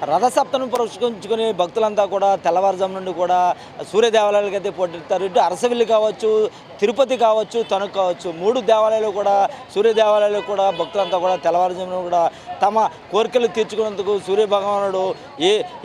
రథసప్తమిని పురస్కరించుకుని భక్తులంతా కూడా తెల్లవారుజాము నుండి కూడా సూర్య దేవాలయాలకు అయితే పోటెత్తారు. ఇటు అరసవిల్లి కావచ్చు, తిరుపతి కావచ్చు, తణుకు కావచ్చు, 3 దేవాలయాలు కూడా సూర్య దేవాలయాలు కూడా భక్తులంతా కూడా తెల్లవారుజామున కూడా తమ కోరికలు తీర్చుకునేందుకు సూర్య భగవానుడు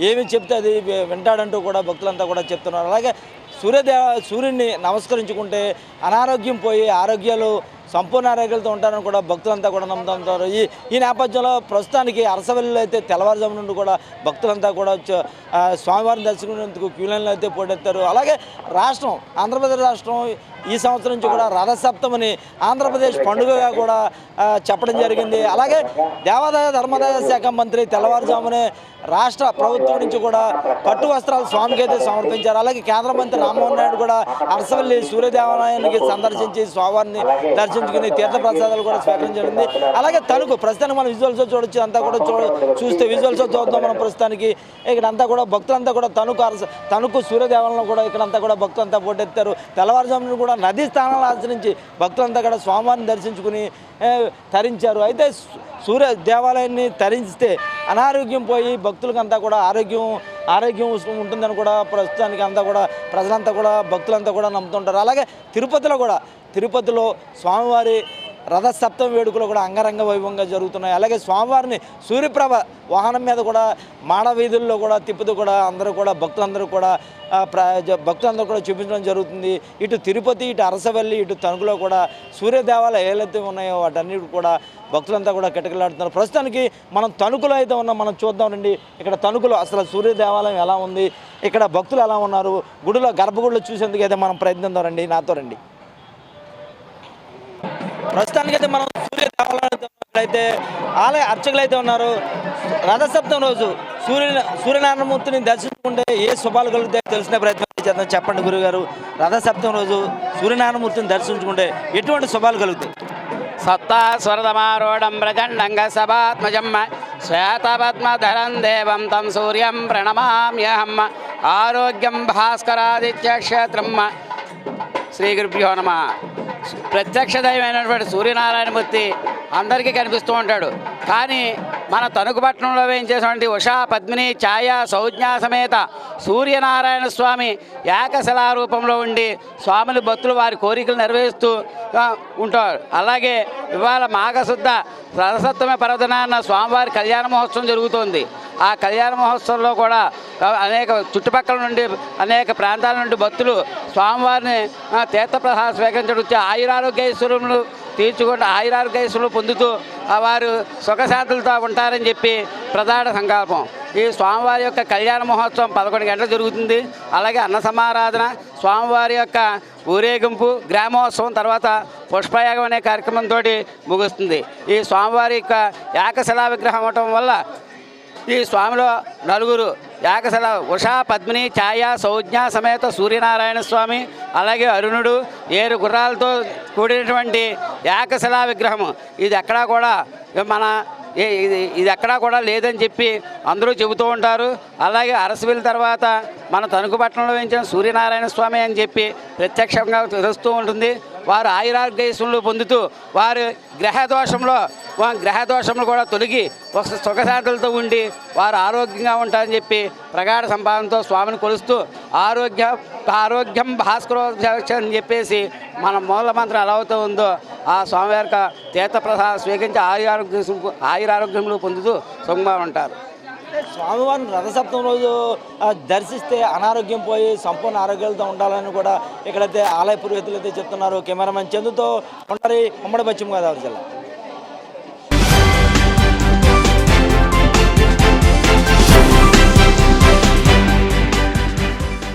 ఏమి చెప్తే అది వింటాడంటూ కూడా భక్తులంతా కూడా చెప్తున్నారు. అలాగే సూర్యుడిని నమస్కరించుకుంటే అనారోగ్యం పోయి ఆరోగ్యాలు సంపూర్ణ ఆరోగ్యాలతో ఉంటారని కూడా భక్తులంతా కూడా నమ్ముతుంటారు. ఈ నేపథ్యంలో ప్రస్తుతానికి అరసవల్లిలో అయితే తెల్లవారుజాము నుండి కూడా భక్తులంతా కూడా స్వామివారిని దర్శించుకునేందుకు క్యూ లైన్లో అయితే పోటెత్తారు. అలాగే రాష్ట్రం ఆంధ్రప్రదేశ్ రాష్ట్రం ఈ సంవత్సరం నుంచి కూడా రథసప్తమిని ఆంధ్రప్రదేశ్ పండుగగా కూడా చెప్పడం జరిగింది. అలాగే దేవాదాయ ధర్మాదాయ శాఖ మంత్రి తెల్లవారుజామునే రాష్ట్ర ప్రభుత్వం నుంచి కూడా పట్టు వస్త్రాలు స్వామికి అయితే సమర్పించారు. అలాగే కేంద్ర మంత్రి రామ్మోహన్ నాయుడు కూడా అరసవల్లి సూర్య దేవాలయానికి సందర్శించి స్వామివారిని దర్శించుకుని తీర్థప్రసాదాలు కూడా స్వీకరించడింది. అలాగే తణుకు ప్రస్తుతానికి మనం విజువల్స్ చూడొచ్చు, అంతా కూడా చూస్తే విజువల్స్ చూద్దాం మనం. ప్రస్తుతానికి ఇక్కడంతా కూడా భక్తులంతా కూడా తణుకు సూర్య దేవాలయంలో కూడా ఇక్కడంతా కూడా భక్తులంతా పోటెత్తారు. తెల్లవారుజామున కూడా నదీ స్థానాలను ఆచరించి భక్తులంతా కూడా స్వామివారిని దర్శించుకుని తరించారు. అయితే సూర్య దేవాలయాన్ని తరిస్తే అనారోగ్యం పోయి భక్తులకంతా కూడా ఆరోగ్యం ఉంటుందని కూడా ప్రస్తుతానికి అంతా కూడా ప్రజలంతా కూడా భక్తులంతా కూడా నమ్ముతుంటారు. అలాగే తిరుపతిలో స్వామివారి రథసప్తమి వేడుకలు కూడా అంగరంగ వైభవంగా జరుగుతున్నాయి. అలాగే స్వామివారిని సూర్యప్రభ వాహనం మీద కూడా మాడ వీధుల్లో కూడా తిప్పుతూ కూడా భక్తులందరూ కూడా చూపించడం జరుగుతుంది. ఇటు తిరుపతి, ఇటు అరసవల్లి, ఇటు తణుకులో కూడా సూర్య దేవాలయాలు ఏవైతే ఉన్నాయో వాటన్నిటి కూడా భక్తులంతా కూడా కిటకిలాడుతున్నారు. ప్రస్తుతానికి మనం తణుకులో అయితే ఉన్నాం, మనం చూద్దామండి. ఇక్కడ తణుకులో అసలు సూర్య దేవాలయం ఎలా ఉంది, ఇక్కడ భక్తులు ఎలా ఉన్నారు, గర్భగుడిలో చూసేందుకు అయితే మనం ప్రయత్నిద్దాం రండి, నాతో రండి. ప్రస్తుతానికైతే మనం సూర్య దేవాలయం అయితే ఆలయ అర్చకులు అయితే ఉన్నారు. రథసప్తమి రోజు సూర్యనారాయణమూర్తిని దర్శించుకుంటే ఏ శుభాలు కలుగుతాయో తెలిసిన ప్రయత్నం చేద్దాం. చెప్పండి గురుగారు, రథసప్తమి రోజు సూర్యనారాయణమూర్తిని దర్శించుకుంటే ఎటువంటి శుభాలు కలుగుతాయి? సత్తా స్వరదమారూఢం ప్రచండంగ సభాత్మజం శ్వేతపద్మధరం దేవం తం సూర్యం ప్రణమామ్యహం ఆరోగ్యం భాస్కరాదిత్యక్షేత్రం. శ్రీ గురుభ్యో నమః. ప్రత్యక్ష దైవమైనటువంటి సూర్యనారాయణమూర్తి అందరికీ కనిపిస్తూ ఉంటాడు. కానీ మన తణుకు పట్టణంలో వేయించేటువంటి ఉషా పద్మిని ఛాయ సౌజ్ఞ సమేత సూర్యనారాయణ స్వామి ఏకశిలారూపంలో ఉండి స్వాములు భక్తులు వారి కోరికలు నెరవేరుస్తూ ఉంటారు. అలాగే ఇవాళ మాఘశుద్ధ రథసప్తమి పర్వదినాన స్వామివారి కళ్యాణ మహోత్సవం జరుగుతోంది. ఆ కళ్యాణ మహోత్సవంలో కూడా అనేక చుట్టుపక్కల నుండి అనేక ప్రాంతాల నుండి భక్తులు స్వామివారిని తీర్థప్రసాదం స్వీకరించడం ఆయురారోగ్యశ్వరములు తీర్చుకుంటూ ఆయురారోగ్యశ్వరులు పొందుతూ వారు సుఖశాంతులతో ఉంటారని చెప్పి ప్రధాన సంకల్పం. ఈ స్వామివారి యొక్క కళ్యాణ మహోత్సవం 11 గంటలు జరుగుతుంది. అలాగే అన్న సమారాధన, స్వామివారి యొక్క ఊరేగింపు, గ్రామోత్సవం, తర్వాత పుష్పయాగం అనే కార్యక్రమంతో ముగుస్తుంది. ఈ స్వామివారి యొక్క ఏకశిలా విగ్రహం అవటం వల్ల ఈ స్వామిలో నలుగురు ఏకశిల ఉషా పద్మిని ఛాయ సౌజ్ఞ సమేత సూర్యనారాయణ స్వామి, అలాగే అరుణుడు, 7 గుర్రాలతో కూడినటువంటి ఏకశిలా విగ్రహము. ఇది ఎక్కడా కూడా లేదని చెప్పి అందరూ చెబుతూ ఉంటారు. అలాగే అరసవిల్లి తర్వాత మన తణుకు పట్టణంలో వేయించిన సూర్యనారాయణ స్వామి అని చెప్పి ప్రత్యక్షంగా తెలుస్తూ ఉంటుంది. వారు ఆయురారోగ్యశ్వరులు పొందుతూ వారు గ్రహదోషములు కూడా తొలగి సుఖశాంతులతో ఉండి వారు ఆరోగ్యంగా ఉంటారని చెప్పి ప్రగాఢ సంపాదనతో స్వామిని కొలుస్తూ ఆరోగ్యం భాస్కరోధ్యక్ష అని చెప్పేసి మన మూల మంత్రం ఎలా అవుతూ ఉందో ఆ స్వామి యొక్క తీర్థప్రసాదం స్వీకరించి ఆయురారోగ్యములు పొందుతూ సుఖంగా ఉంటారు. స్వామివారిని రథసప్తమి రోజు దర్శిస్తే అనారోగ్యం పోయి సంపూర్ణ ఆరోగ్యాలతో ఉండాలని కూడా ఇక్కడైతే ఆలయ పురోహితులు అయితే చెప్తున్నారు. కెమెరామెన్ చందుతో ఉమ్మడి పశ్చిమ గోదావరి జిల్లా.